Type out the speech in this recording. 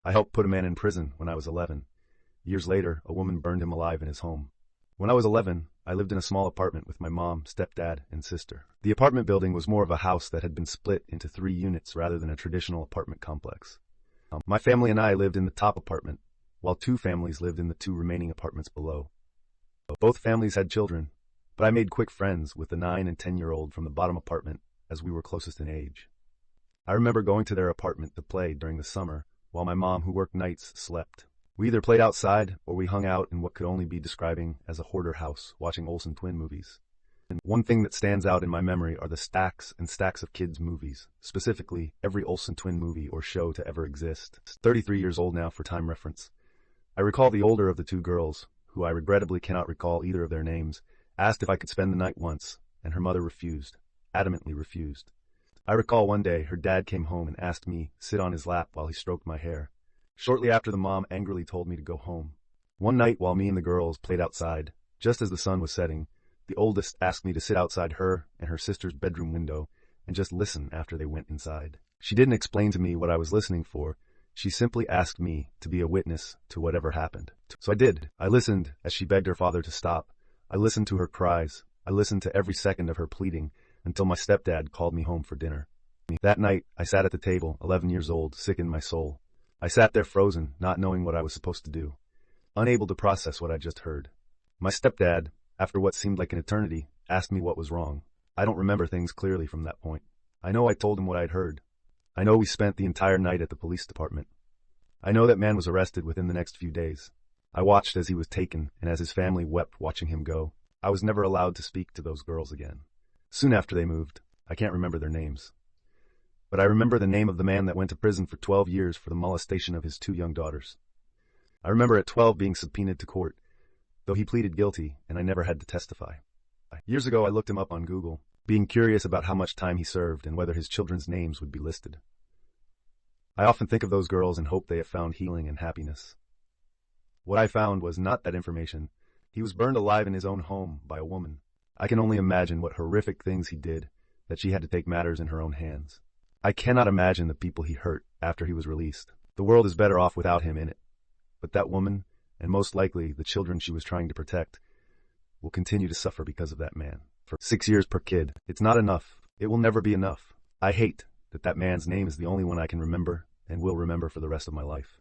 I helped put a man in prison when I was 11. Years later, a woman burned him alive in his home. When I was 11, I lived in a small apartment with my mom, stepdad, and sister. The apartment building was more of a house that had been split into 3 units rather than a traditional apartment complex. My family and I lived in the top apartment, while 2 families lived in the 2 remaining apartments below. Both families had children, but I made quick friends with the 9 and 10-year-old from the bottom apartment as we were closest in age. I remember going to their apartment to play during the summer while my mom, who worked nights, slept. We either played outside or we hung out in what could only be describing as a hoarder house watching Olsen twin movies. And one thing that stands out in my memory are the stacks and stacks of kids' movies, specifically every Olsen twin movie or show to ever exist. 33 years old now for time reference. I recall the older of the 2 girls, who I regrettably cannot recall either of their names, asked if I could spend the night once, and her mother refused, adamantly refused. I recall one day her dad came home and asked me to sit on his lap while he stroked my hair. Shortly after, the mom angrily told me to go home. One night while me and the girls played outside, just as the sun was setting, the oldest asked me to sit outside her and her sister's bedroom window and just listen after they went inside. She didn't explain to me what I was listening for. She simply asked me to be a witness to whatever happened. So I did. I listened as she begged her father to stop. I listened to her cries. I listened to every second of her pleading until my stepdad called me home for dinner. That night, I sat at the table, 11 years old, sick in my soul. I sat there frozen, not knowing what I was supposed to do, unable to process what I just heard. My stepdad, after what seemed like an eternity, asked me what was wrong. I don't remember things clearly from that point. I know I told him what I'd heard. I know we spent the entire night at the police department. I know that man was arrested within the next few days. I watched as he was taken and as his family wept watching him go. I was never allowed to speak to those girls again. Soon after they moved, I can't remember their names. But I remember the name of the man that went to prison for 12 years for the molestation of his 2 young daughters. I remember at 12 being subpoenaed to court, though he pleaded guilty and I never had to testify. Years ago I looked him up on Google, being curious about how much time he served and whether his children's names would be listed. I often think of those girls and hope they have found healing and happiness. What I found was not that information. He was burned alive in his own home by a woman. I can only imagine what horrific things he did, that she had to take matters in her own hands. I cannot imagine the people he hurt after he was released. The world is better off without him in it. But that woman, and most likely the children she was trying to protect, will continue to suffer because of that man. For 6 years per kid, it's not enough. It will never be enough. I hate that that man's name is the only one I can remember and will remember for the rest of my life.